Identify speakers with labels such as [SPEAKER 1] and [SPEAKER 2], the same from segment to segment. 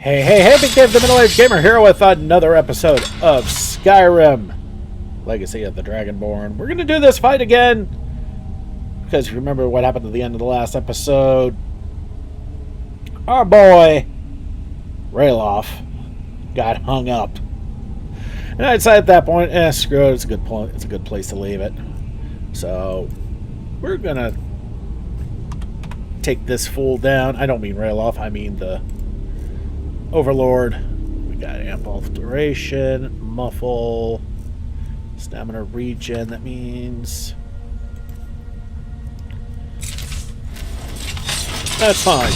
[SPEAKER 1] Hey, hey, hey, Big Dave, the Middle-Aged Gamer here with another episode of Skyrim, Legacy of the Dragonborn. We're going to do this fight again, because if you remember what happened at the end of the last episode, our boy, Rayloff, got hung up. And I decided at that point, screw it, it's a good place to leave it. So, we're going to take this fool down. I don't mean Rayloff, I mean the Overlord. We got ample duration, muffle, stamina regen. That means that's fine.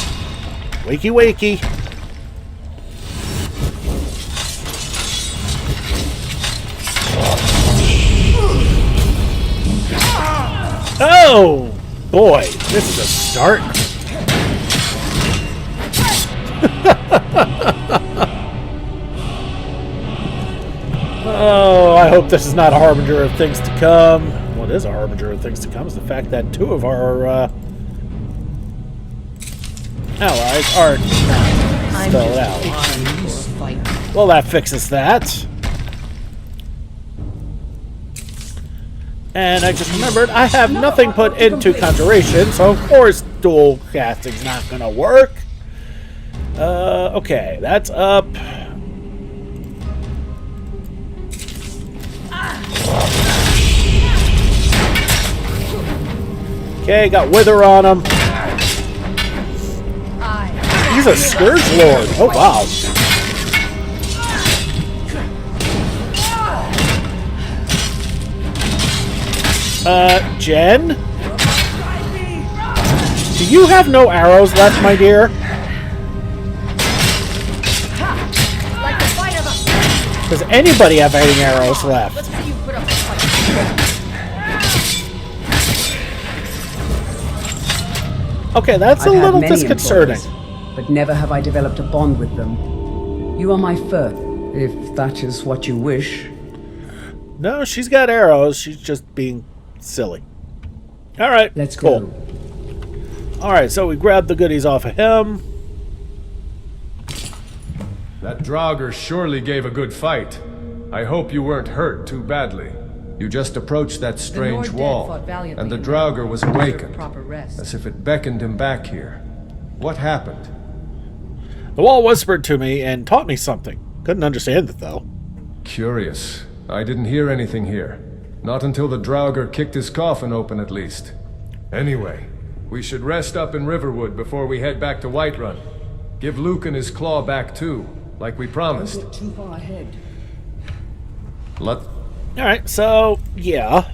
[SPEAKER 1] Wakey, wakey. Oh boy, this is a start. Oh, I hope this is not a harbinger of things to come. What is a harbinger of things to come is the fact that two of our allies are spelled out. Well, that fixes that. And I just remembered I have nothing put into conjuration, so of course dual casting's not gonna work. Okay, that's up. Okay, got Wither on him. He's a Scourge Lord. Oh, wow. Jen? Do you have no arrows left, my dear? Does anybody have any arrows left? Okay, that's a little disconcerting.
[SPEAKER 2] But never have I developed a bond with them. You are my first, if that is what you wish.
[SPEAKER 1] No, she's got arrows. She's just being silly. All right,
[SPEAKER 2] let's
[SPEAKER 1] cool.
[SPEAKER 2] go.
[SPEAKER 1] All right, so we grabbed the goodies off of him.
[SPEAKER 3] That Draugr surely gave a good fight. I hope you weren't hurt too badly. You just approached that strange wall, and the Draugr was awakened, as if it beckoned him back here. What happened?
[SPEAKER 1] The wall whispered to me and taught me something. Couldn't understand it, though.
[SPEAKER 3] Curious. I didn't hear anything here. Not until the Draugr kicked his coffin open, at least. Anyway, we should rest up in Riverwood before we head back to Whiterun. Give Lucan his claw back, too, like we promised.
[SPEAKER 2] Don't get too far ahead.
[SPEAKER 1] Alright, so, yeah.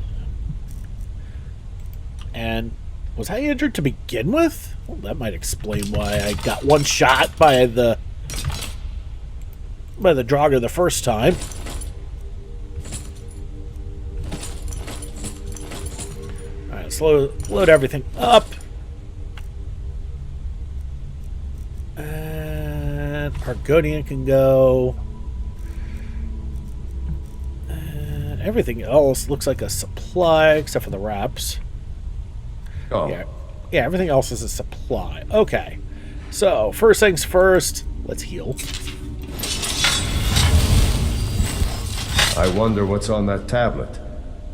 [SPEAKER 1] And was I injured to begin with? Well, that might explain why I got one shot by the Draugr the first time. Alright, let's load everything up. And Argonian can go. Everything else looks like a supply, except for the wraps.
[SPEAKER 3] Oh.
[SPEAKER 1] Yeah, everything else is a supply. Okay. So, first things first, let's heal.
[SPEAKER 3] I wonder what's on that tablet.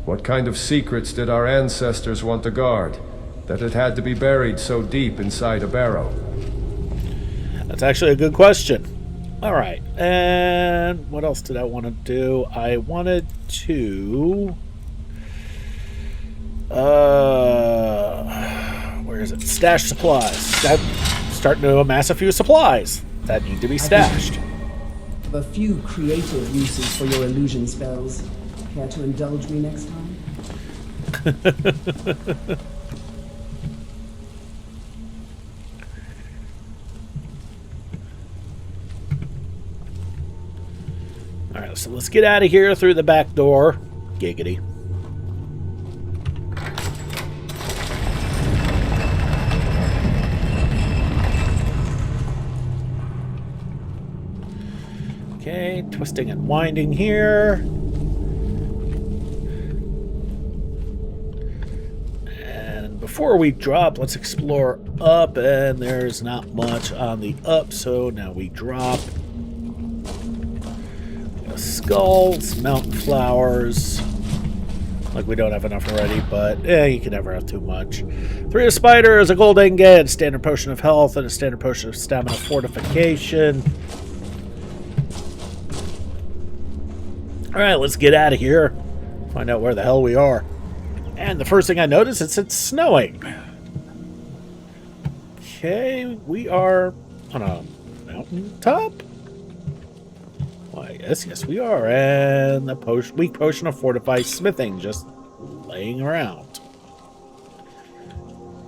[SPEAKER 3] What kind of secrets did our ancestors want to guard, that it had to be buried so deep inside a barrow?
[SPEAKER 1] That's actually a good question. Alright, and what else did I want to do? I wanted to... where is it? Stash supplies. I'm starting to amass a few supplies that need to be stashed.
[SPEAKER 2] Have a few creative uses for your illusion spells. Care to indulge me next time?
[SPEAKER 1] Alright, so let's get out of here through the back door. Giggity. Okay, twisting and winding here. And before we drop, let's explore up, and there's not much on the up, so now we drop. Skulls, mountain flowers. Like we don't have enough already, but you can never have too much. 3 of spiders, a gold ingot, standard potion of health, and a standard potion of stamina fortification. Alright, let's get out of here. Find out where the hell we are. And the first thing I notice is it's snowing. Okay, we are on a mountain top? Why, yes, we are. And the weak potion of fortified smithing just laying around.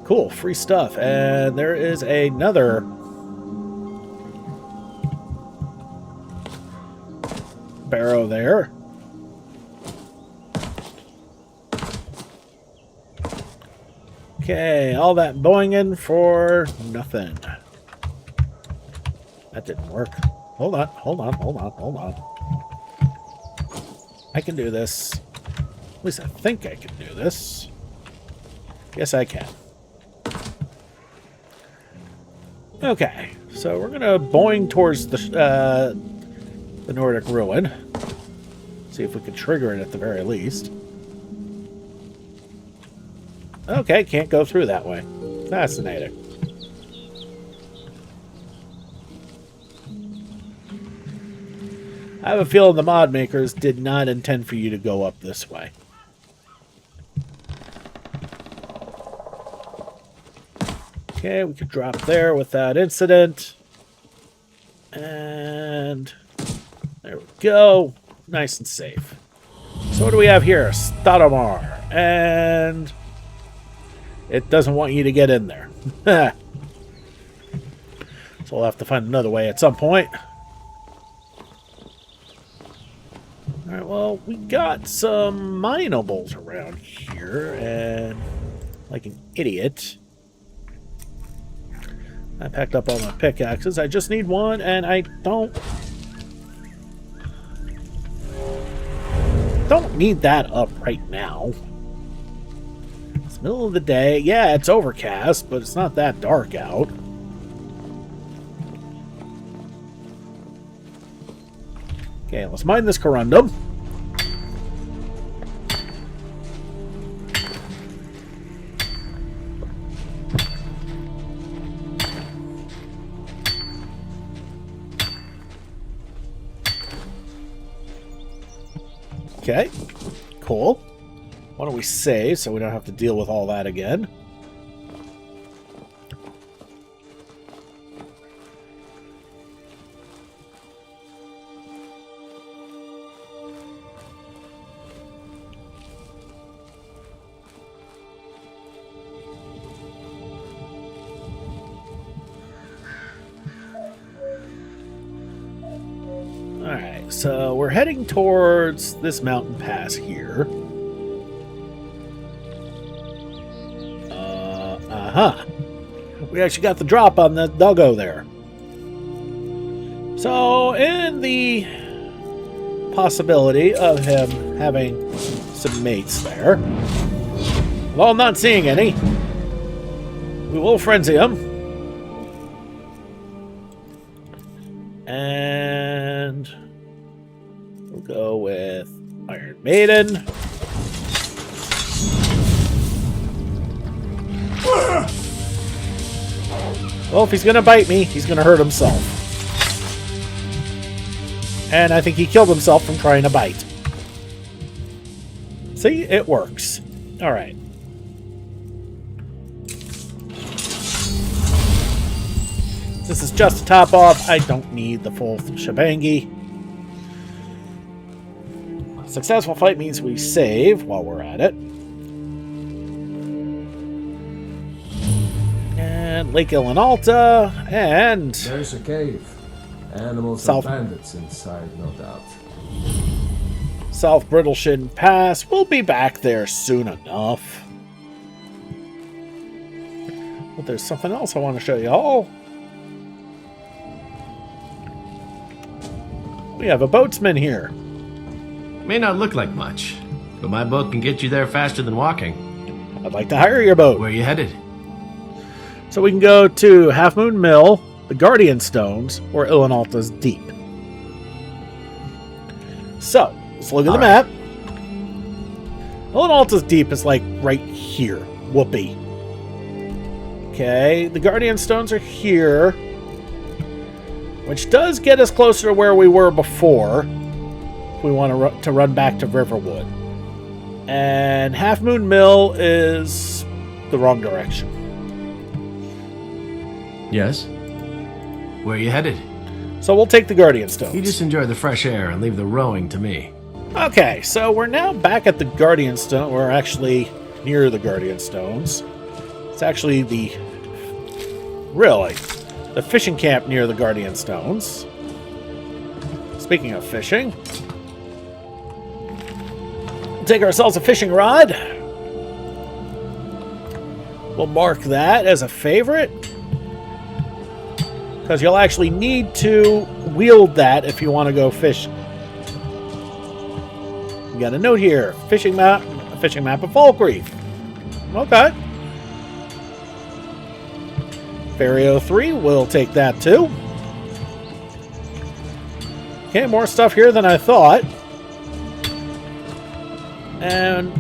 [SPEAKER 1] Cool, free stuff. And there is another barrow there. Okay, all that boinging for nothing. That didn't work. Hold on. I can do this. At least I think I can do this. Yes, I can. Okay, so we're gonna boing towards the Nordic ruin. See if we can trigger it at the very least. Okay, can't go through that way. Fascinating. I have a feeling the mod makers did not intend for you to go up this way. Okay, we could drop there without incident. And there we go. Nice and safe. So what do we have here? Stoudamire. And it doesn't want you to get in there. So we'll have to find another way at some point. Alright, well, we got some minables around here, and like an idiot, I packed up all my pickaxes. I just need one, and I don't need that up right now. It's the middle of the day. Yeah, it's overcast, but it's not that dark out. Okay, let's mine this corundum. Okay, cool. Why don't we save so we don't have to deal with all that again? Alright, so we're heading towards this mountain pass here. We actually got the drop on the doggo there. So, in the possibility of him having some mates there, while not seeing any, we will frenzy him. And we'll go with Iron Maiden. Well, if he's going to bite me, he's going to hurt himself. And I think he killed himself from trying to bite. See? It works. Alright. This is just a top off. I don't need the full shebangy. Successful fight means we save while we're at it. And Lake Ilinalta, and
[SPEAKER 3] there's a cave. Animals
[SPEAKER 1] South
[SPEAKER 3] and bandits inside, no doubt.
[SPEAKER 1] South Brittleshin Pass. We'll be back there soon enough. But there's something else I want to show you all. We have a boatsman here.
[SPEAKER 4] May not look like much, but my boat can get you there faster than walking.
[SPEAKER 1] I'd like to hire your boat.
[SPEAKER 4] Where are you headed?
[SPEAKER 1] So we can go to Half Moon Mill, the Guardian Stones, or Ilinalta's Deep. So, let's look at the map. Ilinalta's Deep is like right here. Whoopee. Okay, the Guardian Stones are here, which does get us closer to where we were before. If we want to run back to Riverwood. And Half Moon Mill is the wrong direction.
[SPEAKER 4] Yes? Where are you headed?
[SPEAKER 1] So we'll take the Guardian Stones.
[SPEAKER 4] You just enjoy the fresh air and leave the rowing to me.
[SPEAKER 1] Okay, so we're now back at the Guardian Stone. We're actually near the Guardian Stones. It's actually the fishing camp near the Guardian Stones. Speaking of fishing, we'll take ourselves a fishing rod. We'll mark that as a favorite, because you'll actually need to wield that if you want to go fishing. We got a note here. A fishing map of Falk Reef. Okay. Fario 3, we'll take that too. Okay, more stuff here than I thought. And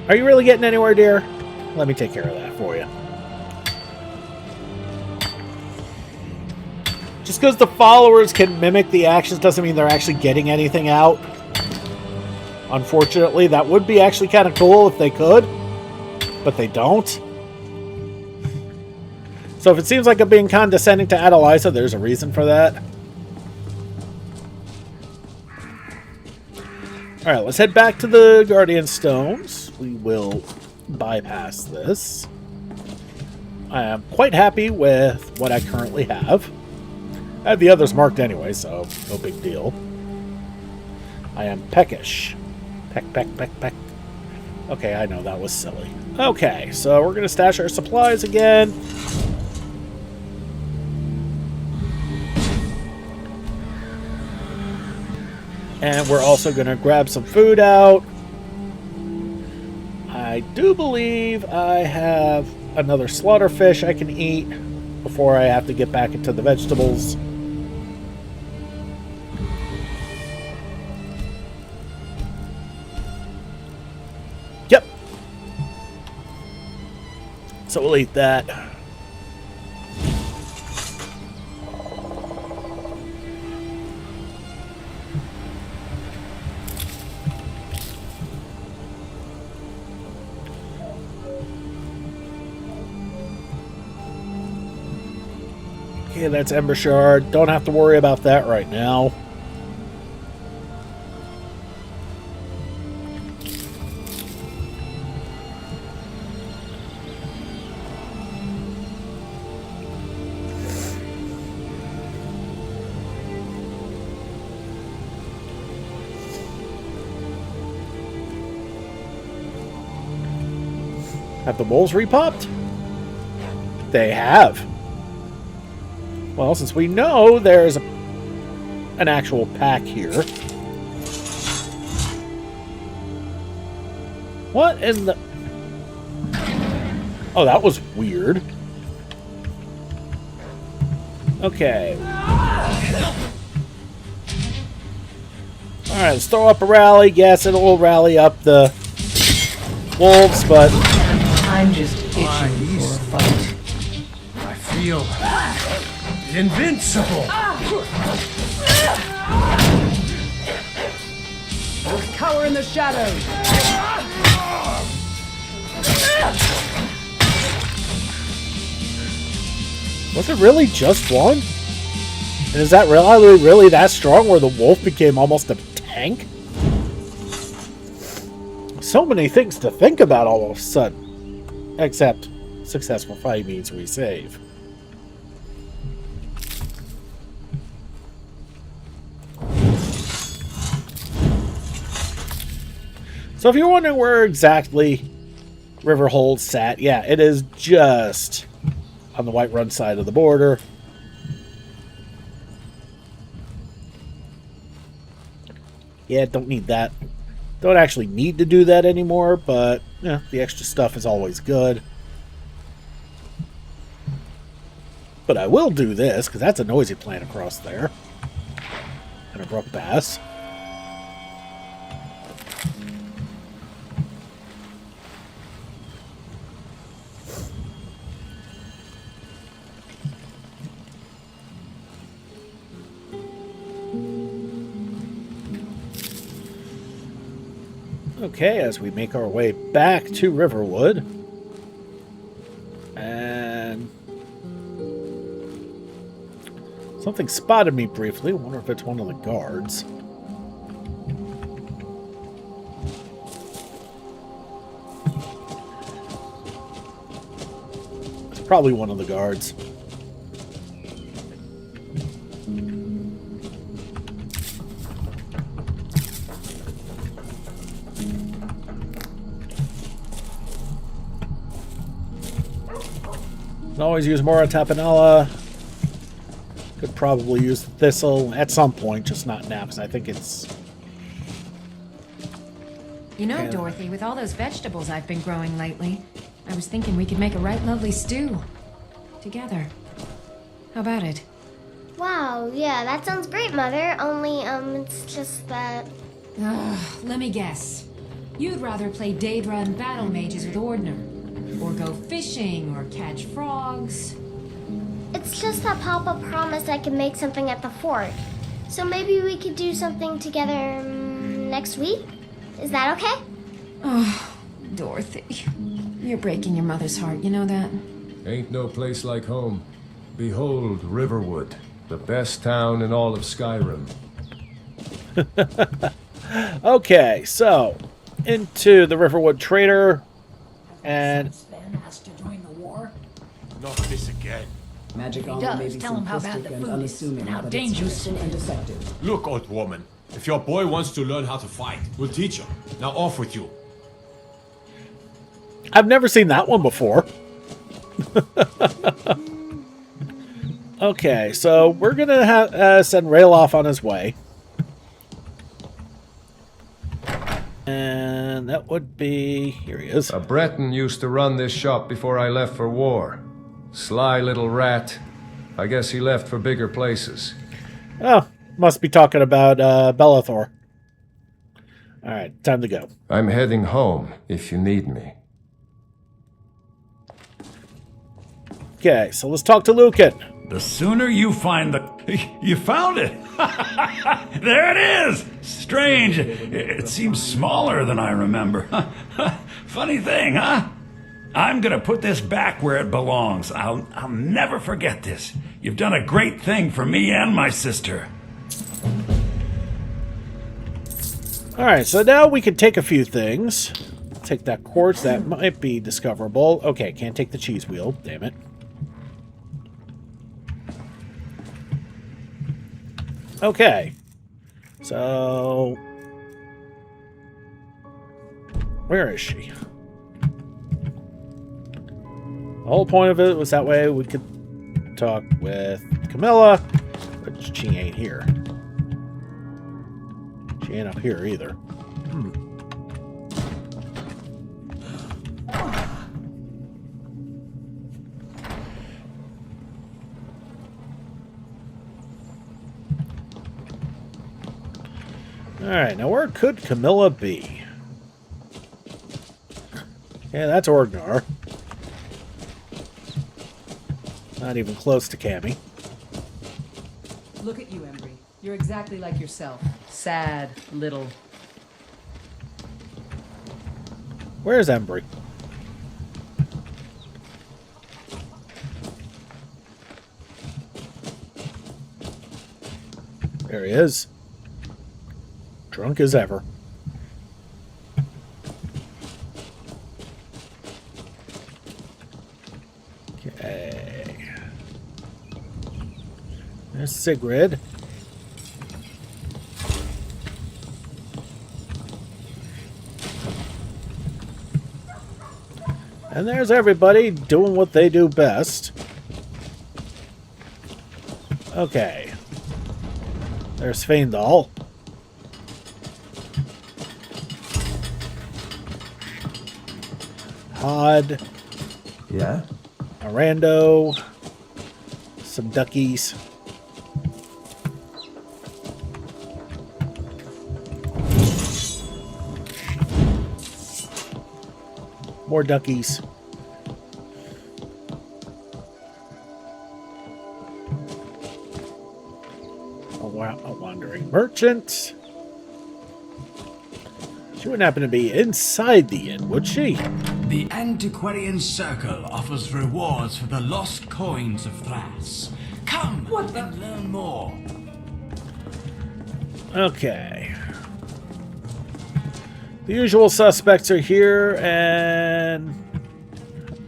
[SPEAKER 1] are you really getting anywhere, dear? Let me take care of that for you. Just because the followers can mimic the actions doesn't mean they're actually getting anything out. Unfortunately, that would be actually kind of cool if they could, but they don't. So if it seems like I'm being condescending to Adeliza, there's a reason for that. Alright, let's head back to the Guardian Stones. We will bypass this. I am quite happy with what I currently have. I have the others marked anyway, so no big deal. I am peckish. Peck. Okay, I know that was silly. Okay, so we're going to stash our supplies again. And we're also going to grab some food out. I do believe I have another slaughterfish I can eat before I have to get back into the vegetables. Yep. So we'll eat that. Okay, that's Ember Shard. Don't have to worry about that right now. Have the wolves repopped? They have. Well, since we know there's an actual pack here. What in the... Oh, that was weird. Okay. Alright, let's throw up a rally. Yes, it will rally up the wolves, but...
[SPEAKER 2] I'm just itching for a fight.
[SPEAKER 3] I feel invincible.
[SPEAKER 2] Cower in the shadows.
[SPEAKER 1] Was it really just one? And is that really that strong where the wolf became almost a tank? So many things to think about all of a sudden. Except, successful fight means we save. So if you're wondering where exactly Riverhold sat, yeah, it is just on the Whiterun side of the border. Yeah, don't need that. Don't actually need to do that anymore, but Yeah, the extra stuff is always good. But I will do this, because that's a noisy plant across there. And a brook bass. Okay, as we make our way back to Riverwood. And something spotted me briefly. Wonder if it's one of the guards. It's probably one of the guards. Can always use more Tapanella. Could probably use the thistle at some point, just not now, because I think it's...
[SPEAKER 5] You know, Dorothy, with all those vegetables I've been growing lately, I was thinking we could make a right lovely stew. Together. How about it?
[SPEAKER 6] Wow, yeah, that sounds great, Mother. Only, it's just that...
[SPEAKER 5] Let me guess. You'd rather play Daedra and battle mages with Ordner. Or go fishing, or catch frogs.
[SPEAKER 6] It's just that Papa promised I could make something at the fort. So maybe we could do something together next week? Is that okay?
[SPEAKER 5] Oh, Dorothy. You're breaking your mother's heart, you know that?
[SPEAKER 3] Ain't no place like home. Behold Riverwood, the best town in all of Skyrim.
[SPEAKER 1] Okay, so into the Riverwood Trader, and
[SPEAKER 7] Has to join the war.
[SPEAKER 8] Not this again.
[SPEAKER 2] Magic armor
[SPEAKER 7] does.
[SPEAKER 2] may be
[SPEAKER 7] Tell him how bad
[SPEAKER 2] simplistic
[SPEAKER 7] the
[SPEAKER 2] and
[SPEAKER 7] food is,
[SPEAKER 2] unassuming,
[SPEAKER 7] and how
[SPEAKER 2] but
[SPEAKER 7] dangerous
[SPEAKER 2] it's useful
[SPEAKER 7] it
[SPEAKER 2] and
[SPEAKER 7] is.
[SPEAKER 2] effective.
[SPEAKER 8] Look, old woman. If your boy wants to learn how to fight, we'll teach him. Now off with you.
[SPEAKER 1] I've never seen that one before. Okay, so we're going to send Rail off on his way. And that would be... Here he is.
[SPEAKER 3] A Breton used to run this shop before I left for war. Sly little rat. I guess he left for bigger places.
[SPEAKER 1] Oh, must be talking about Bellathor. Alright, time to go.
[SPEAKER 3] I'm heading home if you need me.
[SPEAKER 1] Okay, so let's talk to Lucan.
[SPEAKER 9] The sooner you find the... You found it! There it is! Strange. It seems smaller than I remember. Funny thing, huh? I'm gonna put this back where it belongs. I'll never forget this. You've done a great thing for me and my sister.
[SPEAKER 1] Alright, so now we can take a few things. Take that quartz, that might be discoverable. Okay, can't take the cheese wheel, damn it. Okay, so where is she? The whole point of it was that way we could talk with Camilla, but she ain't here. She ain't up here either. Alright, now where could Camilla be? Yeah, that's Orgnar. Not even close to Cammy.
[SPEAKER 2] Look at you, Embry. You're exactly like yourself. Sad, little.
[SPEAKER 1] Where's Embry? There he is. Drunk as ever. Okay. There's Sigrid. And there's everybody doing what they do best. Okay. There's Feindal. pod,
[SPEAKER 10] Yeah?
[SPEAKER 1] a rando, some duckies. More duckies. A wandering merchant. She wouldn't happen to be inside the inn, would she?
[SPEAKER 11] The Antiquarian Circle offers rewards for the lost coins of Thras. Come and learn more.
[SPEAKER 1] Okay. The usual suspects are here, and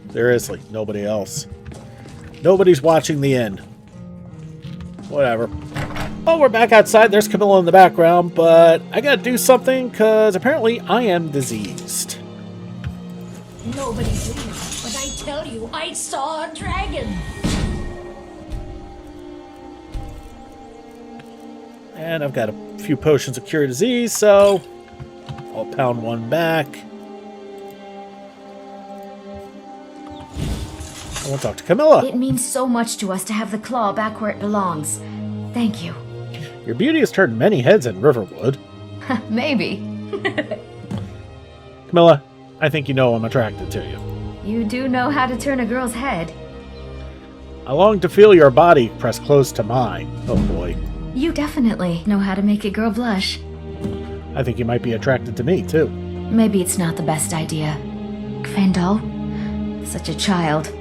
[SPEAKER 1] there is like nobody else. Nobody's watching the inn. Whatever. Oh, we're back outside. There's Camilla in the background, but I gotta do something because apparently I am diseased.
[SPEAKER 7] Nobody believes, but I tell you, I saw a dragon.
[SPEAKER 1] And I've got a few potions of cure disease, so I'll pound one back. I want to talk to Camilla.
[SPEAKER 12] It means so much to us to have the claw back where it belongs. Thank you.
[SPEAKER 1] Your beauty has turned many heads in Riverwood.
[SPEAKER 12] Maybe.
[SPEAKER 1] Camilla, I think you know I'm attracted to you.
[SPEAKER 12] You do know how to turn a girl's head.
[SPEAKER 1] I long to feel your body press close to mine. Oh boy.
[SPEAKER 12] You definitely know how to make a girl blush.
[SPEAKER 1] I think you might be attracted to me, too.
[SPEAKER 12] Maybe it's not the best idea. Kvendal? Such a child.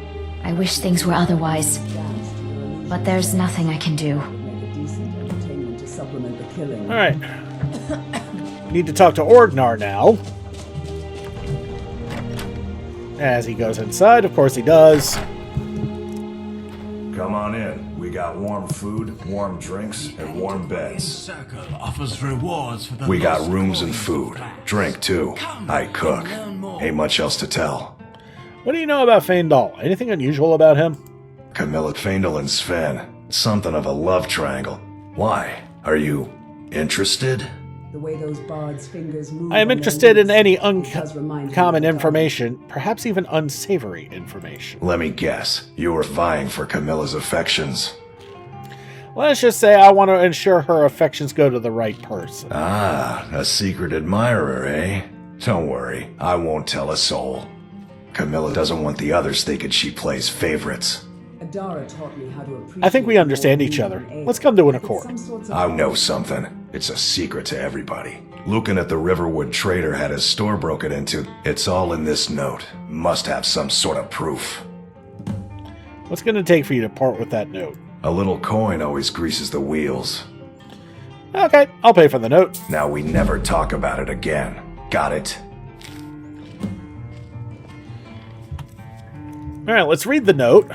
[SPEAKER 12] I wish things were otherwise. But there's nothing I can do.
[SPEAKER 1] Alright. Need to talk to Orgnar now. As he goes inside, of course he does.
[SPEAKER 10] Come on in. We got warm food, warm drinks, and warm beds.
[SPEAKER 11] Circle offers rewards for the
[SPEAKER 10] We got
[SPEAKER 11] lost
[SPEAKER 10] rooms and
[SPEAKER 11] coins of
[SPEAKER 10] food.
[SPEAKER 11] Thras.
[SPEAKER 10] Drink, too. I cook. Ain't much else to tell.
[SPEAKER 1] What do you know about Feindal? Anything unusual about him?
[SPEAKER 10] Camilla, Feindal, and Sven. Something of a love triangle. Why? Are you interested?
[SPEAKER 2] The way those bards' fingers move
[SPEAKER 1] I am
[SPEAKER 2] on their
[SPEAKER 1] interested in
[SPEAKER 2] lips
[SPEAKER 1] any
[SPEAKER 2] does remind me
[SPEAKER 1] uncommon
[SPEAKER 2] of
[SPEAKER 1] information, perhaps even unsavory information.
[SPEAKER 10] Let me guess. You were vying for Camilla's affections.
[SPEAKER 1] Let's just say I want to ensure her affections go to the right person.
[SPEAKER 10] Ah, a secret admirer, eh? Don't worry, I won't tell a soul. Camilla doesn't want the others thinking she plays favorites.
[SPEAKER 2] Adara taught me how to appreciate.
[SPEAKER 1] I think we understand each other. Let's come to an accord.
[SPEAKER 10] I know something. It's a secret to everybody. Lucan at the Riverwood Trader had his store broken into. It's all in this note. Must have some sort of proof.
[SPEAKER 1] What's going to take for you to part with that note?
[SPEAKER 10] A little coin always greases the wheels.
[SPEAKER 1] Okay, I'll pay for the note.
[SPEAKER 10] Now we never talk about it again. Got it?
[SPEAKER 1] Alright, let's read the note.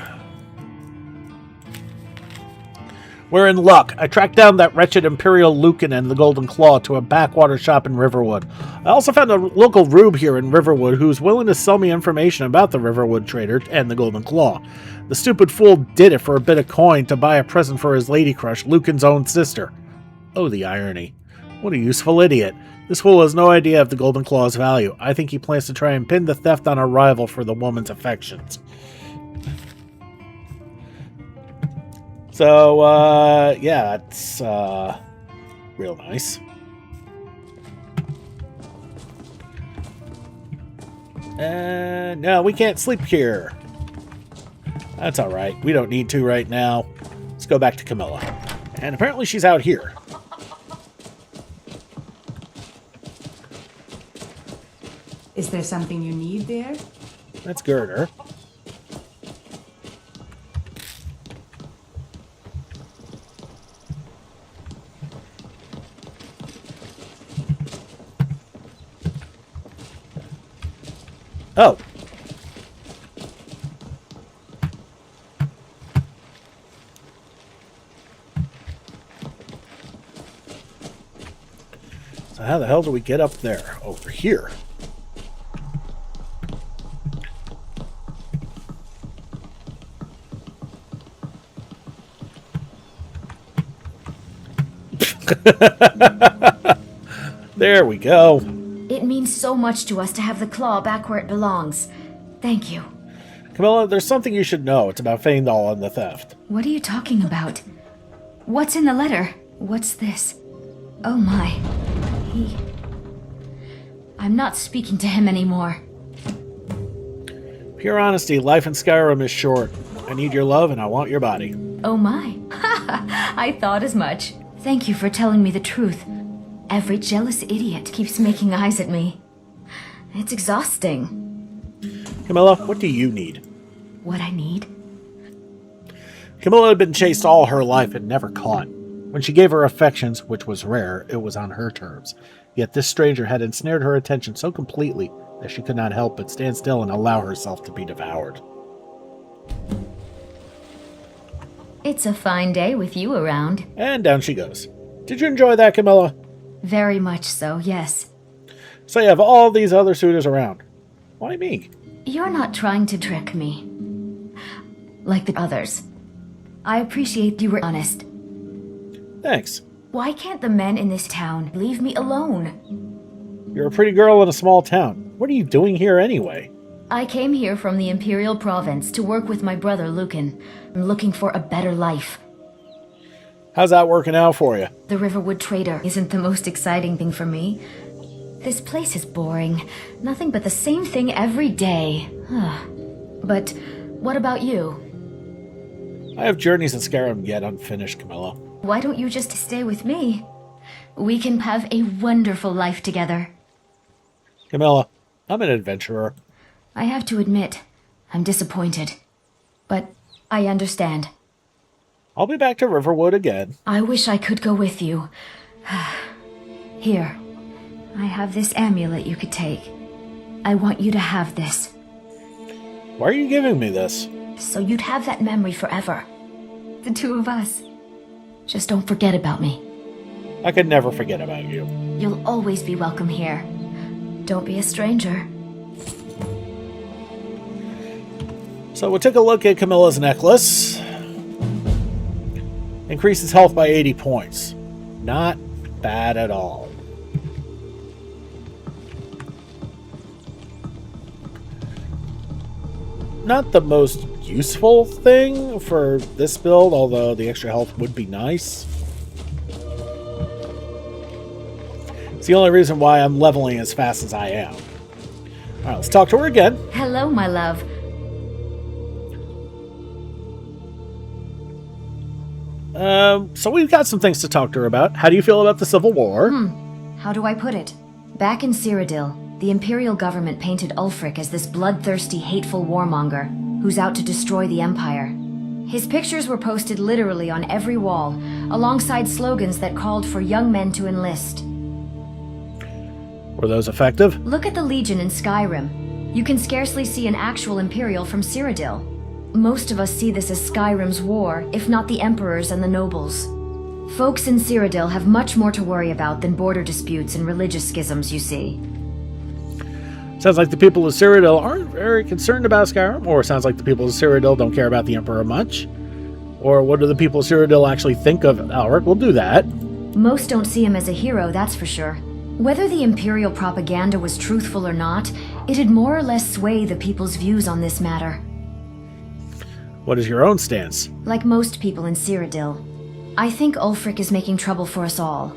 [SPEAKER 1] We're in luck. I tracked down that wretched Imperial Lucan and the Golden Claw to a backwater shop in Riverwood. I also found a local rube here in Riverwood who's willing to sell me information about the Riverwood Trader and the Golden Claw. The stupid fool did it for a bit of coin to buy a present for his lady crush, Lucan's own sister. Oh, the irony. What a useful idiot. This fool has no idea of the Golden Claw's value. I think he plans to try and pin the theft on a rival for the woman's affections. So, yeah, that's, real nice. And, no, we can't sleep here. That's alright. We don't need to right now. Let's go back to Camilla. And apparently she's out here.
[SPEAKER 13] Is there something you need there?
[SPEAKER 1] That's Girder. Oh. So how the hell do we get up there? Over here. There we go.
[SPEAKER 12] It means so much to us to have the claw back where it belongs. Thank you.
[SPEAKER 1] Camilla, there's something you should know. It's about Faendal and the theft.
[SPEAKER 12] What are you talking about? What's in the letter? What's this? Oh my. I'm not speaking to him anymore.
[SPEAKER 1] Pure honesty, life in Skyrim is short. I need your love and I want your body.
[SPEAKER 12] Oh my. I thought as much. Thank you for telling me the truth. Every jealous idiot keeps making eyes at me. It's exhausting.
[SPEAKER 1] Camilla, what do you need?
[SPEAKER 12] What I need?
[SPEAKER 1] Camilla had been chased all her life and never caught. When she gave her affections, which was rare, it was on her terms. Yet this stranger had ensnared her attention so completely that she could not help but stand still and allow herself to be devoured.
[SPEAKER 12] It's a fine day with you around.
[SPEAKER 1] And down she goes. Did you enjoy that, Camilla?
[SPEAKER 12] Very much so, yes.
[SPEAKER 1] So you have all these other suitors around. Why me?
[SPEAKER 12] You're not trying to trick me. Like the others. I appreciate you were honest.
[SPEAKER 1] Thanks.
[SPEAKER 12] Why can't the men in this town leave me alone?
[SPEAKER 1] You're a pretty girl in a small town. What are you doing here anyway?
[SPEAKER 12] I came here from the Imperial Province to work with my brother Lucan. I'm looking for a better life.
[SPEAKER 1] How's that working out for you?
[SPEAKER 12] The Riverwood Trader isn't the most exciting thing for me. This place is boring. Nothing but the same thing every day. But what about you?
[SPEAKER 1] I have journeys in Skyrim yet unfinished, Camilla.
[SPEAKER 12] Why don't you just stay with me? We can have a wonderful life together.
[SPEAKER 1] Camilla, I'm an adventurer.
[SPEAKER 12] I have to admit, I'm disappointed. But I understand.
[SPEAKER 1] I'll be back to Riverwood again.
[SPEAKER 12] I wish I could go with you. Here, I have this amulet you could take. I want you to have this.
[SPEAKER 1] Why are you giving me this?
[SPEAKER 12] So you'd have that memory forever. The two of us. Just don't forget about me.
[SPEAKER 1] I could never forget about you.
[SPEAKER 12] You'll always be welcome here. Don't be a stranger.
[SPEAKER 1] So we'll take a look at Camilla's necklace. Increases health by 80 points. Not bad at all. Not the most useful thing for this build, although the extra health would be nice. It's the only reason why I'm leveling as fast as I am. Alright, let's talk to her again.
[SPEAKER 12] Hello, my love.
[SPEAKER 1] So we've got some things to talk to her about. How do you feel about the Civil War?
[SPEAKER 12] How do I put it? Back in Cyrodiil, the Imperial government painted Ulfric as this bloodthirsty, hateful warmonger who's out to destroy the Empire. His pictures were posted literally on every wall, alongside slogans that called for young men to enlist.
[SPEAKER 1] Were those effective?
[SPEAKER 12] Look at the Legion in Skyrim. You can scarcely see an actual Imperial from Cyrodiil. Most of us see this as Skyrim's war, if not the Emperor's and the nobles. Folks in Cyrodiil have much more to worry about than border disputes and religious schisms, you see.
[SPEAKER 1] Sounds like the people of Cyrodiil aren't very concerned about Skyrim, or sounds like the people of Cyrodiil don't care about the Emperor much. Or what do the people of Cyrodiil actually think of Alric? We'll do that.
[SPEAKER 12] Most don't see him as a hero, that's for sure. Whether the Imperial propaganda was truthful or not, it'd more or less sway the people's views on this matter.
[SPEAKER 1] What is your own stance?
[SPEAKER 12] Like most people in Cyrodiil, I think Ulfric is making trouble for us all.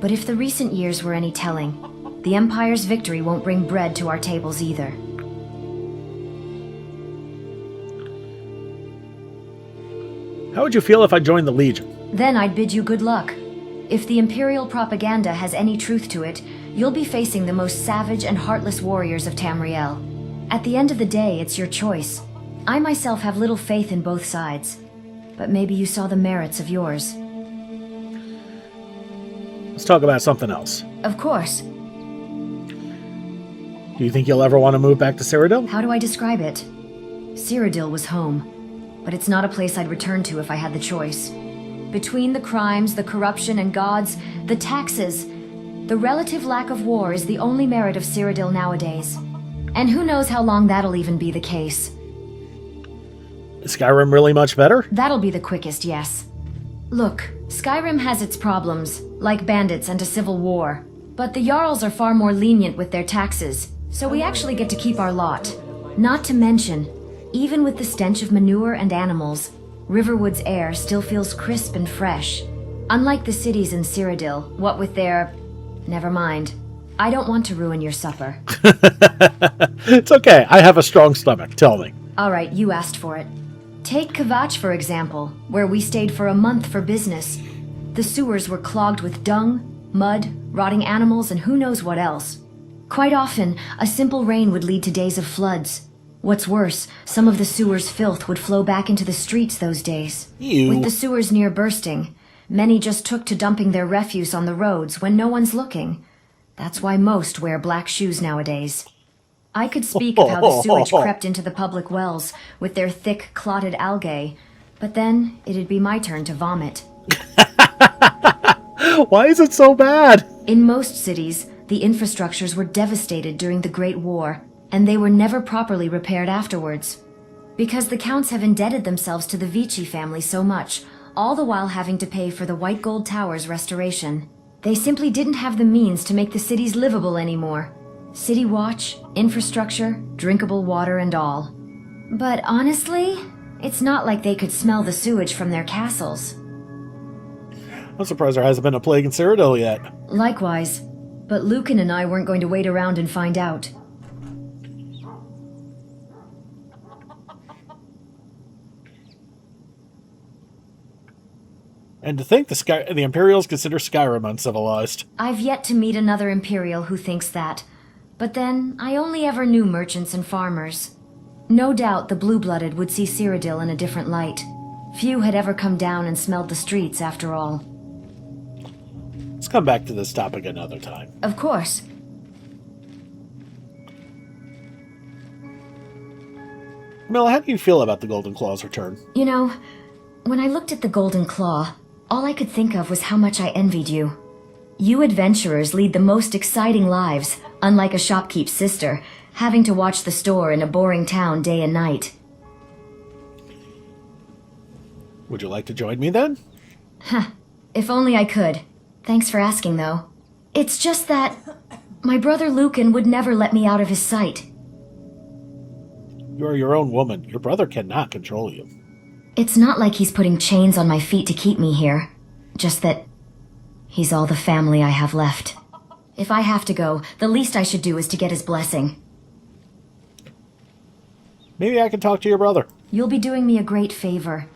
[SPEAKER 12] But if the recent years were any telling, the Empire's victory won't bring bread to our tables either.
[SPEAKER 1] How would you feel if I joined the Legion?
[SPEAKER 12] Then I'd bid you good luck. If the Imperial propaganda has any truth to it, you'll be facing the most savage and heartless warriors of Tamriel. At the end of the day, it's your choice. I myself have little faith in both sides, but maybe you saw the merits of yours.
[SPEAKER 1] Let's talk about something else.
[SPEAKER 12] Of course.
[SPEAKER 1] Do you think you'll ever want to move back to Cyrodiil?
[SPEAKER 12] How do I describe it? Cyrodiil was home, but it's not a place I'd return to if I had the choice. Between the crimes, the corruption and gods, the taxes, the relative lack of war is the only merit of Cyrodiil nowadays. And who knows how long that'll even be the case.
[SPEAKER 1] Is Skyrim really much better?
[SPEAKER 12] That'll be the quickest, yes. Look, Skyrim has its problems, like bandits and a civil war. But the Jarls are far more lenient with their taxes, so we actually get to keep our lot. Not to mention, even with the stench of manure and animals, Riverwood's air still feels crisp and fresh. Unlike the cities in Cyrodiil, what with their... Never mind. I don't want to ruin your supper.
[SPEAKER 1] It's okay. I have a strong stomach. Tell me.
[SPEAKER 12] Alright, you asked for it. Take Kvatch, for example, where we stayed for a month for business. The sewers were clogged with dung, mud, rotting animals, and who knows what else. Quite often, a simple rain would lead to days of floods. What's worse, some of the sewers' filth would flow back into the streets those days.
[SPEAKER 1] Ew.
[SPEAKER 12] With the sewers near bursting, many just took to dumping their refuse on the roads when no one's looking. That's why most wear black shoes nowadays. I could speak of how the sewage crept into the public wells with their thick, clotted algae, but then it'd be my turn to vomit.
[SPEAKER 1] Why is it so bad?
[SPEAKER 12] In most cities, the infrastructures were devastated during the Great War, and they were never properly repaired afterwards. Because the Counts have indebted themselves to the Vici family so much, all the while having to pay for the White Gold Tower's restoration. They simply didn't have the means to make the cities livable anymore. City watch, infrastructure, drinkable water and all. But honestly, it's not like they could smell the sewage from their castles.
[SPEAKER 1] I'm surprised there hasn't been a plague in Cyrodiil yet.
[SPEAKER 12] Likewise, but Lucan and I weren't going to wait around and find out.
[SPEAKER 1] And to think the Imperials consider Skyrim uncivilized.
[SPEAKER 12] I've yet to meet another Imperial who thinks that. But then, I only ever knew merchants and farmers. No doubt the blue-blooded would see Cyrodiil in a different light. Few had ever come down and smelled the streets, after all.
[SPEAKER 1] Let's come back to this topic another time.
[SPEAKER 12] Of course.
[SPEAKER 1] Camilla, how do you feel about the Golden Claw's return?
[SPEAKER 12] You know, when I looked at the Golden Claw, all I could think of was how much I envied you. You adventurers lead the most exciting lives, unlike a shopkeep's sister, having to watch the store in a boring town day and night.
[SPEAKER 1] Would you like to join me then?
[SPEAKER 12] Huh. If only I could. Thanks for asking, though. It's just that my brother Lucan would never let me out of his sight.
[SPEAKER 1] You're your own woman. Your brother cannot control you.
[SPEAKER 12] It's not like he's putting chains on my feet to keep me here. Just that he's all the family I have left. If I have to go, the least I should do is to get his blessing.
[SPEAKER 1] Maybe I can talk to your brother.
[SPEAKER 12] You'll be doing me a great favor.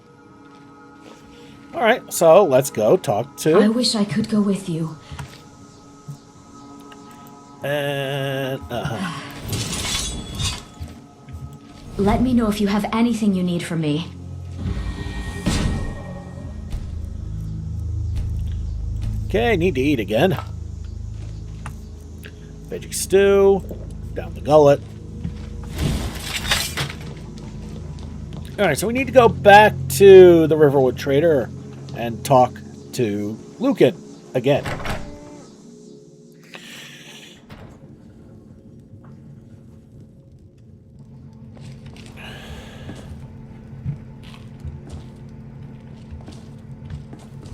[SPEAKER 1] Alright, so let's go talk to...
[SPEAKER 12] I wish I could go with you.
[SPEAKER 1] And...
[SPEAKER 12] Let me know if you have anything you need from me.
[SPEAKER 1] Okay, need to eat again. Veggie stew. Down the gullet. Alright, so we need to go back to the Riverwood Trader and talk to Lucan again.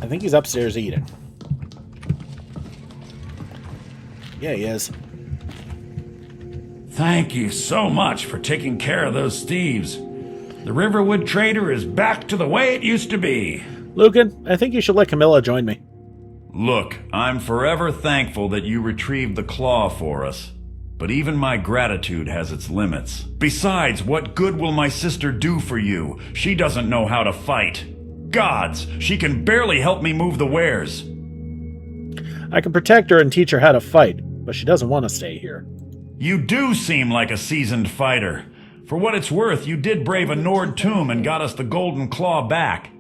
[SPEAKER 1] I think he's upstairs eating. Yeah, he is.
[SPEAKER 9] Thank you so much for taking care of those thieves. The Riverwood Trader is back to the way it used to be.
[SPEAKER 1] Lucan, I think you should let Camilla join me.
[SPEAKER 14] Look, I'm forever thankful that you retrieved the claw for us. But even my gratitude has its limits. Besides, what good will my sister do for you? She doesn't know how to fight. Gods, she can barely help me move the wares.
[SPEAKER 1] I can protect her and teach her how to fight, but she doesn't want to stay here.
[SPEAKER 14] You do seem like a seasoned fighter. For what it's worth, you did brave a Nord tomb and got us the Golden Claw back.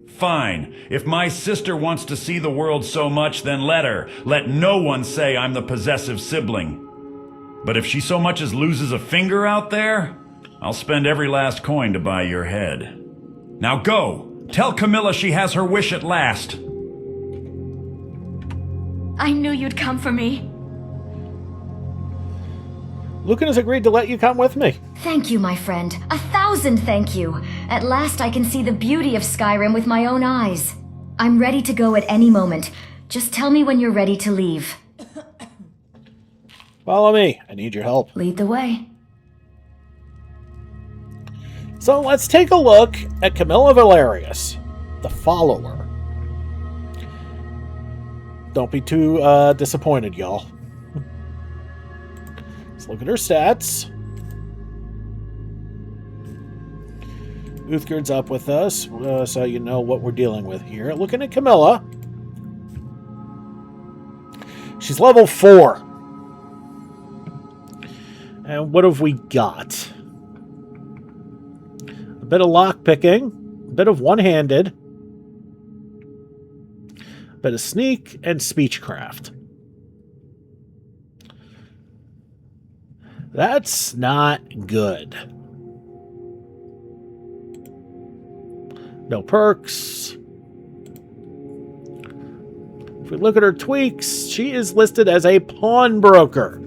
[SPEAKER 14] Fine. If my sister wants to see the world so much, then let her. Let no one say I'm the possessive sibling. But if she so much as loses a finger out there, I'll spend every last coin to buy your head. Now go! Tell Camilla she has her wish at last.
[SPEAKER 12] I knew you'd come for me.
[SPEAKER 1] Lucan has agreed to let you come with me.
[SPEAKER 12] Thank you, my friend. 1,000 thank you. At last I can see the beauty of Skyrim with my own eyes. I'm ready to go at any moment. Just tell me when you're ready to leave.
[SPEAKER 1] Follow me. I need your help.
[SPEAKER 12] Lead the way.
[SPEAKER 1] So let's take a look at Camilla Valerius, the follower. Don't be too disappointed, y'all. Let's look at her stats. Uthgard's up with us, so you know what we're dealing with here. Looking at Camilla. She's level 4. And what have we got? A bit of lockpicking, a bit of one-handed, a bit of sneak, and speechcraft. That's not good. No perks. If we look at her tweaks, she is listed as a pawnbroker.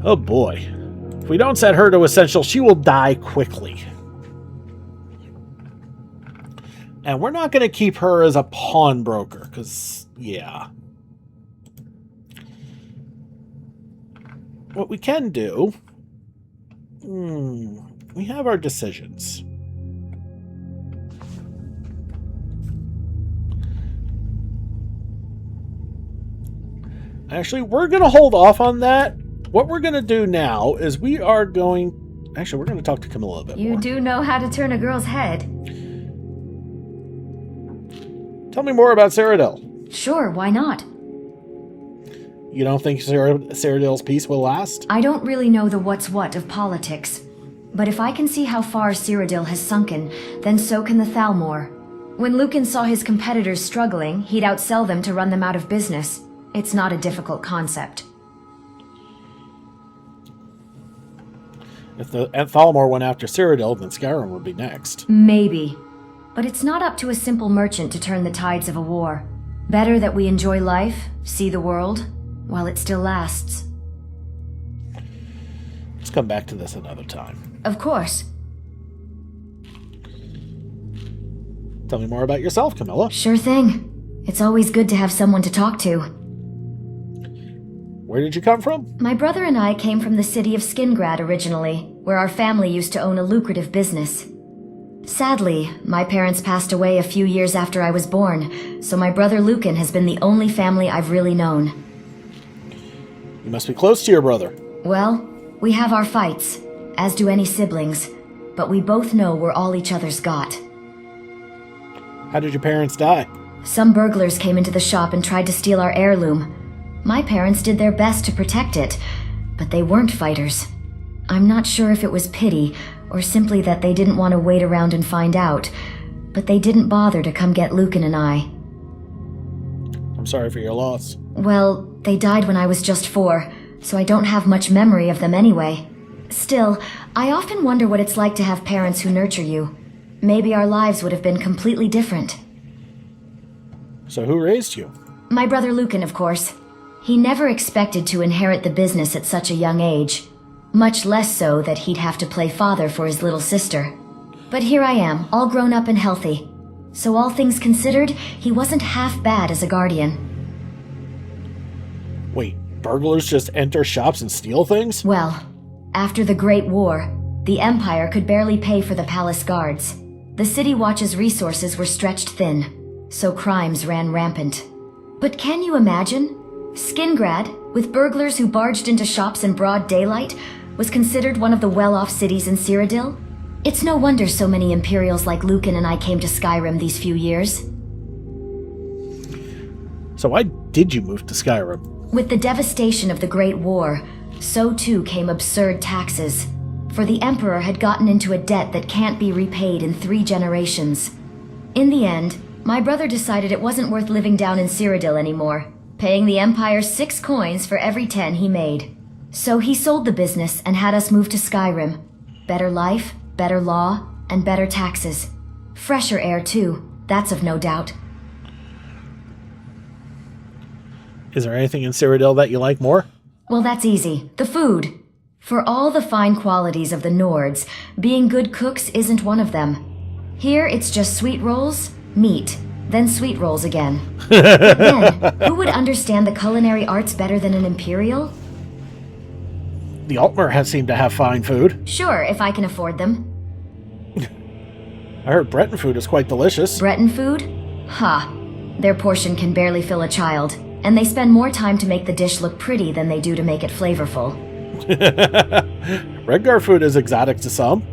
[SPEAKER 1] Oh boy. If we don't set her to essential, she will die quickly. And we're not going to keep her as a pawnbroker, because, yeah. What we can do... we have our decisions. Actually, we're going to hold off on that. What we're going to do now is we are going... Actually, we're going to talk to Camilla a bit more.
[SPEAKER 12] You do know how to turn a girl's head.
[SPEAKER 1] Tell me more about Cyrodiil.
[SPEAKER 12] Sure, why not?
[SPEAKER 1] You don't think Cyrodiil's peace will last?
[SPEAKER 12] I don't really know the what's what of politics. But if I can see how far Cyrodiil has sunken, then so can the Thalmor. When Lucan saw his competitors struggling, he'd outsell them to run them out of business. It's not a difficult concept.
[SPEAKER 1] If the Thalmor went after Cyrodiil, then Skyrim would be next.
[SPEAKER 12] Maybe. But it's not up to a simple merchant to turn the tides of a war. Better that we enjoy life, see the world, while it still lasts.
[SPEAKER 1] Let's come back to this another time.
[SPEAKER 12] Of course.
[SPEAKER 1] Tell me more about yourself, Camilla.
[SPEAKER 12] Sure thing. It's always good to have someone to talk to.
[SPEAKER 1] Where did you come from?
[SPEAKER 12] My brother and I came from the city of Skingrad originally, where our family used to own a lucrative business. Sadly, my parents passed away a few years after I was born, so my brother Lucan has been the only family I've really known.
[SPEAKER 1] You must be close to your brother.
[SPEAKER 12] Well, we have our fights, as do any siblings, but we both know we're all each other's got.
[SPEAKER 1] How did your parents die?
[SPEAKER 12] Some burglars came into the shop and tried to steal our heirloom. My parents did their best to protect it, but they weren't fighters. I'm not sure if it was pity, or simply that they didn't want to wait around and find out, but they didn't bother to come get Lucan and I.
[SPEAKER 1] I'm sorry for your loss.
[SPEAKER 12] Well, they died when I was just 4, so I don't have much memory of them anyway. Still, I often wonder what it's like to have parents who nurture you. Maybe our lives would have been completely different.
[SPEAKER 1] So who raised you?
[SPEAKER 12] My brother Lucan, of course. He never expected to inherit the business at such a young age. Much less so that he'd have to play father for his little sister. But here I am, all grown up and healthy. So all things considered, he wasn't half bad as a guardian.
[SPEAKER 1] Wait, burglars just enter shops and steal things?
[SPEAKER 12] Well, after the Great War, the Empire could barely pay for the palace guards. The City Watch's resources were stretched thin, so crimes ran rampant. But can you imagine? Skingrad, with burglars who barged into shops in broad daylight, was considered one of the well-off cities in Cyrodiil. It's no wonder so many Imperials like Lucan and I came to Skyrim these few years.
[SPEAKER 1] So why did you move to Skyrim?
[SPEAKER 12] With the devastation of the Great War, so too came absurd taxes. For the Emperor had gotten into a debt that can't be repaid in 3 generations. In the end, my brother decided it wasn't worth living down in Cyrodiil anymore, paying the Empire 6 coins for every 10 he made. So he sold the business and had us move to Skyrim. Better life, better law, and better taxes. Fresher air too, that's of no doubt.
[SPEAKER 1] Is there anything in Cyrodiil that you like more?
[SPEAKER 12] Well, that's easy. The food. For all the fine qualities of the Nords, being good cooks isn't one of them. Here it's just sweet rolls, meat, then sweet rolls again. But then, who would understand the culinary arts better than an Imperial?
[SPEAKER 1] the Altmer has seemed to have fine food.
[SPEAKER 12] Sure, if I can afford them.
[SPEAKER 1] I heard Breton food is quite delicious.
[SPEAKER 12] Breton food? Ha. Their portion can barely fill a child, and they spend more time to make the dish look pretty than they do to make it flavorful.
[SPEAKER 1] Redgar food is exotic to some.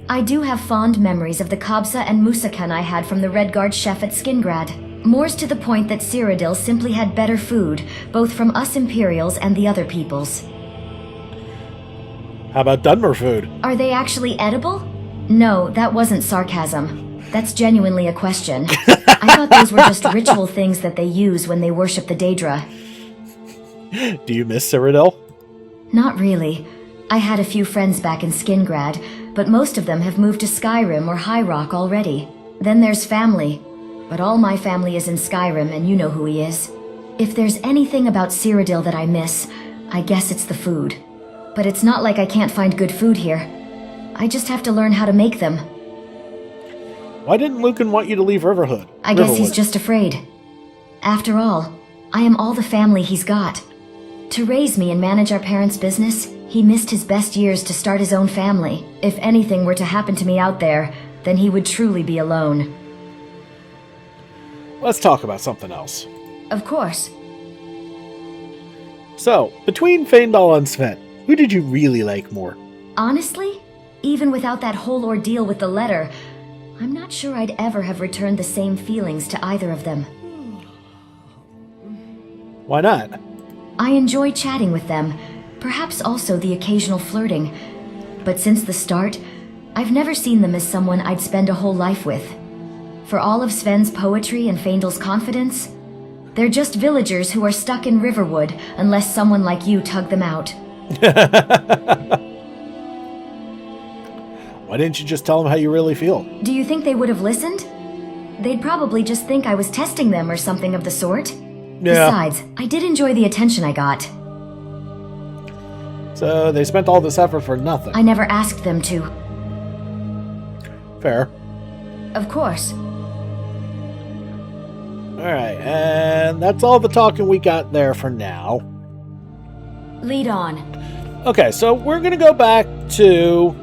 [SPEAKER 12] I do have fond memories of the kabsa and musakan I had from the Redguard chef at Skingrad. More's to the point that Cyrodiil simply had better food, both from us Imperials and the other peoples.
[SPEAKER 1] How about Dunmer food?
[SPEAKER 12] Are they actually edible? No, that wasn't sarcasm. That's genuinely a question. I thought those were just ritual things that they use when they worship the Daedra.
[SPEAKER 1] Do you miss Cyrodiil?
[SPEAKER 12] Not really. I had a few friends back in Skingrad, but most of them have moved to Skyrim or High Rock already. Then there's family. But all my family is in Skyrim, and you know who he is. If there's anything about Cyrodiil that I miss, I guess it's the food. But it's not like I can't find good food here. I just have to learn how to make them.
[SPEAKER 1] Why didn't Lucan want you to leave Riverhood?
[SPEAKER 12] I guess he's just afraid. After all, I am all the family he's got. To raise me and manage our parents' business, he missed his best years to start his own family. If anything were to happen to me out there, then he would truly be alone.
[SPEAKER 1] Let's talk about something else.
[SPEAKER 12] Of course.
[SPEAKER 1] So, between Feindal and Sven, who did you really like more?
[SPEAKER 12] Honestly, even without that whole ordeal with the letter, I'm not sure I'd ever have returned the same feelings to either of them.
[SPEAKER 1] Why not?
[SPEAKER 12] I enjoy chatting with them, perhaps also the occasional flirting. But since the start, I've never seen them as someone I'd spend a whole life with. For all of Sven's poetry and Feindal's confidence, they're just villagers who are stuck in Riverwood unless someone like you tug them out.
[SPEAKER 1] Why didn't you just tell them how you really feel?
[SPEAKER 12] Do you think they would have listened? They'd probably just think I was testing them or something of the sort.
[SPEAKER 1] Yeah.
[SPEAKER 12] Besides, I did enjoy the attention I got.
[SPEAKER 1] So they spent all this effort for nothing.
[SPEAKER 12] I never asked them to.
[SPEAKER 1] Fair.
[SPEAKER 12] Of course.
[SPEAKER 1] Alright, and that's all the talking we got there for now.
[SPEAKER 12] Lead on.
[SPEAKER 1] Okay, so we're going to go back to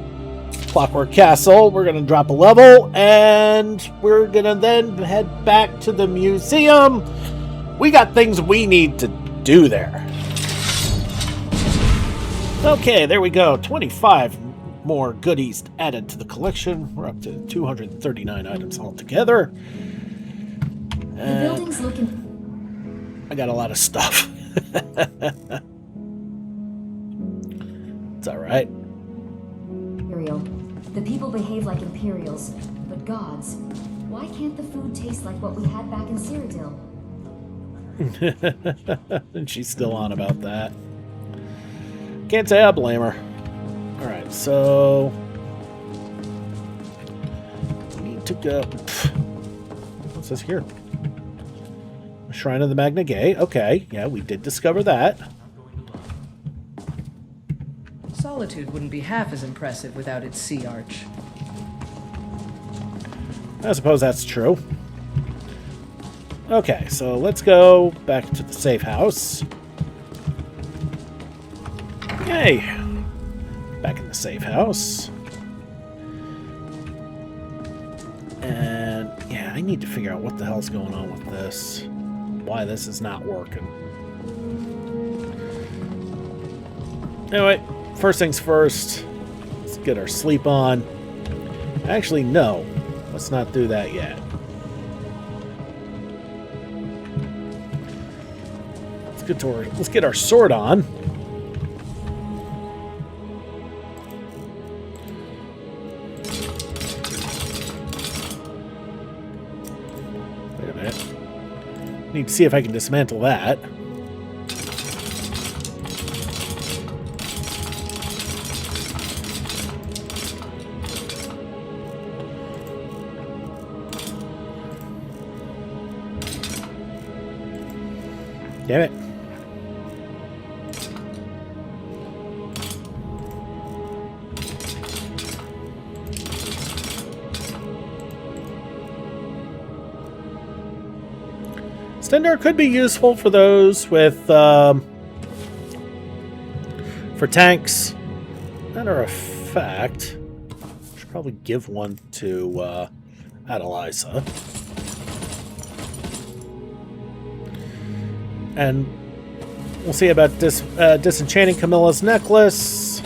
[SPEAKER 1] Clockwork Castle. We're going to drop a level, and we're going to then head back to the museum. We got things we need to do there. Okay, there we go. 25 more goodies added to the collection. We're up to 239 items altogether.
[SPEAKER 12] The building's looking...
[SPEAKER 1] I got a lot of stuff. It's alright.
[SPEAKER 12] Imperial. The people behave like Imperials, but gods. Why can't the food taste like what we had back in Cyrodiil?
[SPEAKER 1] And she's still on about that. Can't say I blame her. Alright, so... we need to go... What's this here? Shrine of the Magna Gay. Okay, yeah, we did discover that.
[SPEAKER 15] Solitude wouldn't be half as impressive without its sea arch.
[SPEAKER 1] I suppose that's true. Okay, so let's go back to the safe house. Yay! Back in the safe house. And, yeah, I need to figure out what the hell's going on with this. Why this is not working. Anyway, first things first. Let's get our sleep on. Actually, no. Let's not do that yet. Let's get our sword on. Wait a minute. Need to see if I can dismantle that. Damn it. Stendarr could be useful for those with, for tanks Matter of fact, I should probably give one to Adeliza. And we'll see about disenchanting Camilla's necklace.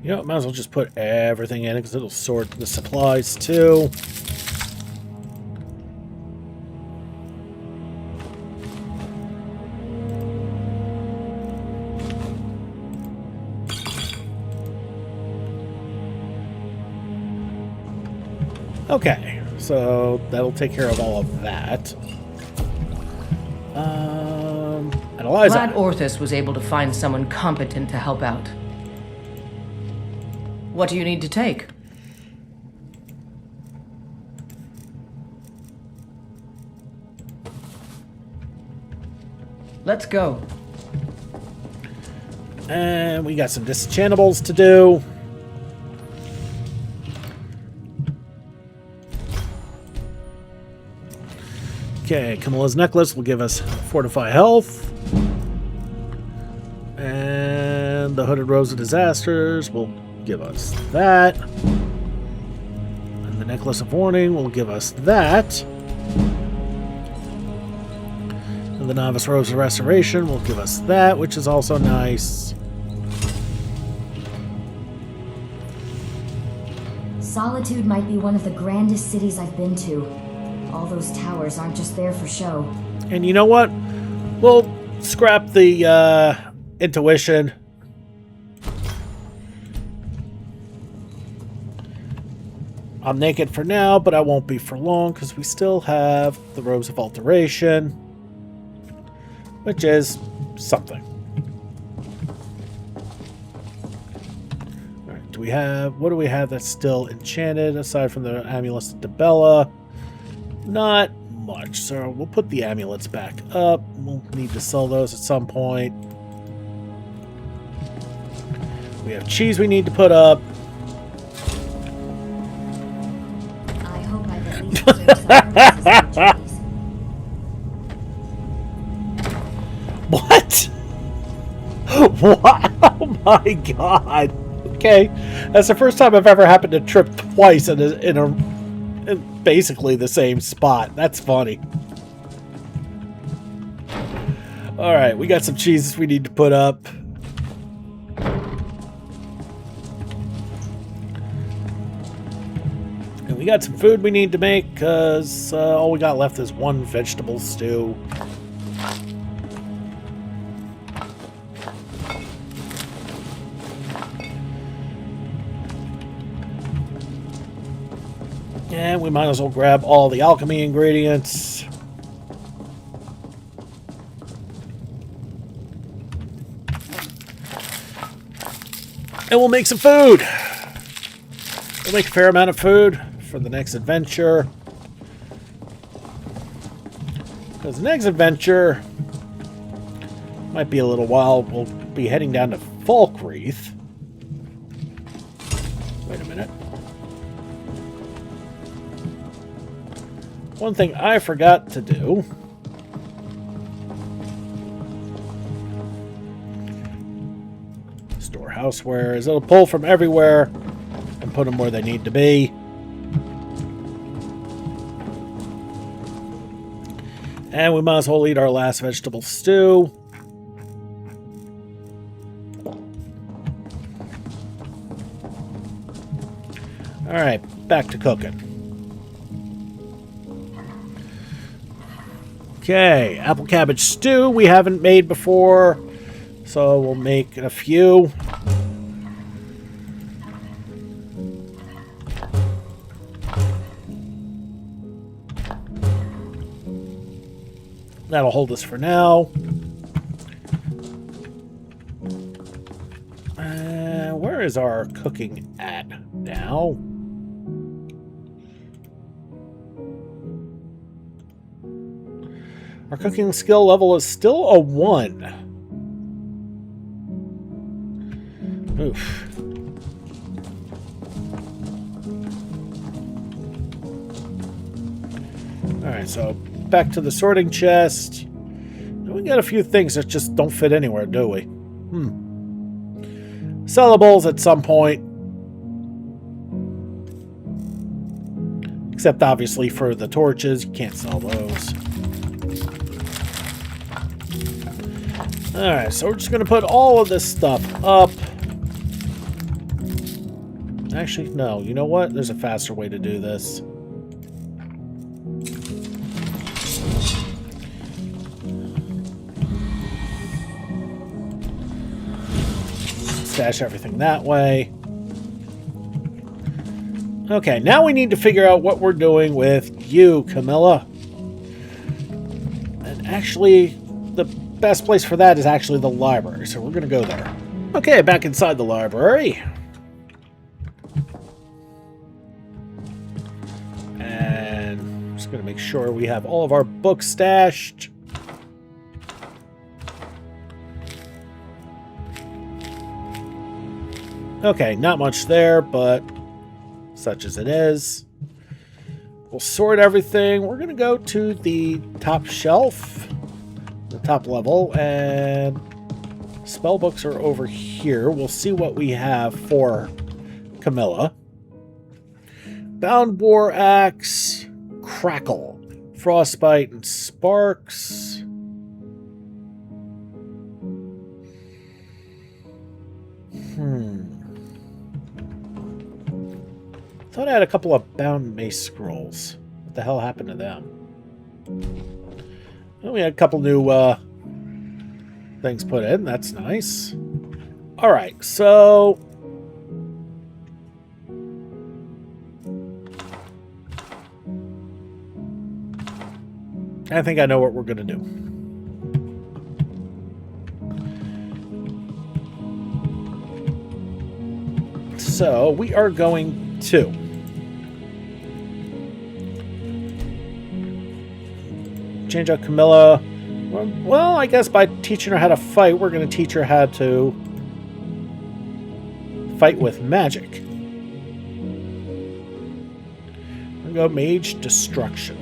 [SPEAKER 1] You know, might as well just put everything in it because it'll sort the supplies too. Okay, so that'll take care of all of that. And Eliza.
[SPEAKER 15] Glad Orthus was able to find someone competent to help out. What do you need to take? Let's go.
[SPEAKER 1] And we got some disenchantables to do. Okay, Camilla's necklace will give us fortify health. And the Hooded Rose of Disasters will give us that. And the Necklace of Warning will give us that. And the Novice Rose of Restoration will give us that, which is also nice.
[SPEAKER 12] Solitude might be one of the grandest cities I've been to. All those towers aren't just there for show.
[SPEAKER 1] And you know what? We'll scrap the intuition. I'm naked for now, but I won't be for long because we still have the Robes of Alteration, which is something. All right, what do we have that's still enchanted aside from the Amulets of Debella? Not much, so we'll put the amulets back up. We'll need to sell those at some point. We have cheese we need to put up.
[SPEAKER 12] I hope I've at least preserved some cheese.
[SPEAKER 1] What? What? Oh my god. Okay. That's the first time I've ever happened to trip twice in basically the same spot. That's funny. Alright, we got some cheeses we need to put up. And we got some food we need to make because all we got left is one vegetable stew. And we might as well grab all the alchemy ingredients. And we'll make some food. We'll make a fair amount of food for the next adventure. Because the next adventure might be a little while. We'll be heading down to Falkreath. Wait a minute. One thing I forgot to do store housewares. It'll pull from everywhere and put them where they need to be. And we might as well eat our last vegetable stew. Alright, back to cooking. Okay, apple cabbage stew we haven't made before, so we'll make a few. That'll hold us for now. Where is our cooking at now? Our cooking skill level is still a 1. Oof. Alright, so back to the sorting chest. We got a few things that just don't fit anywhere, do we? Sellables at some point. Except obviously for the torches, you can't sell those. Alright, so we're just going to put all of this stuff up. Actually, no. You know what? There's a faster way to do this. Stash everything that way. Okay, now we need to figure out what we're doing with you, Camilla. And actually, the best place for that is actually the library, so we're going to go there. Okay, back inside the library. And I'm just going to make sure we have all of our books stashed. Okay, not much there, but such as it is. We'll sort everything. We're going to go to the top shelf, the top level, and spell books are over here. We'll see what we have for Camilla. Bound War Axe, Crackle, Frostbite, and Sparks. Thought I had a couple of bound mace scrolls. What the hell happened to them? Well, we had a couple new things put in. That's nice. Alright, so I think I know what we're going to do. So we are going to change out Camilla. Well, I guess by teaching her how to fight, we're going to teach her how to fight with magic. We're going to go Mage Destruction.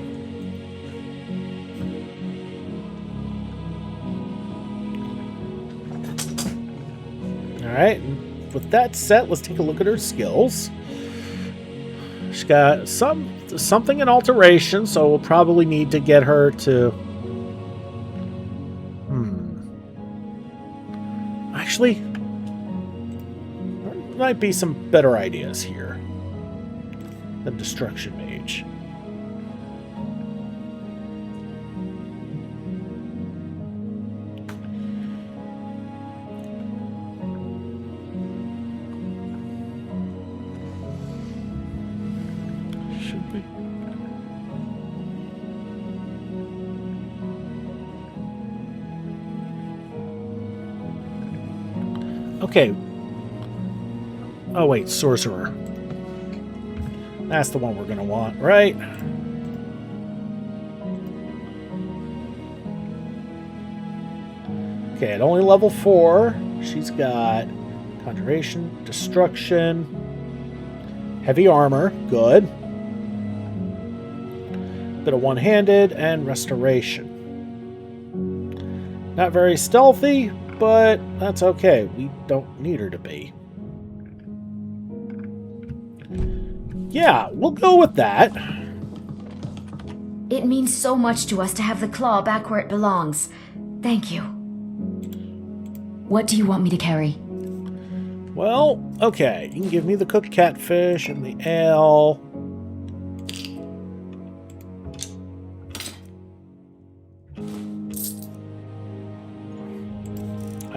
[SPEAKER 1] Alright, with that set, let's take a look at her skills. She's got something in alteration, so we'll probably need to get her to... Actually, there might be some better ideas here than Destruction Mage. Okay. Oh, wait. Sorcerer. That's the one we're going to want, right? Okay, at only level 4, she's got Conjuration, Destruction, Heavy Armor. Good. Bit of One-Handed, and Restoration. Not very stealthy, but that's okay. We don't need her to be. Yeah, we'll go with that.
[SPEAKER 12] It means so much to us to have the claw back where it belongs. Thank you. What do you want me to carry?
[SPEAKER 1] Well, okay. You can give me the cooked catfish and the ale.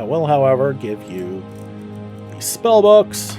[SPEAKER 1] will, however, give you the spell books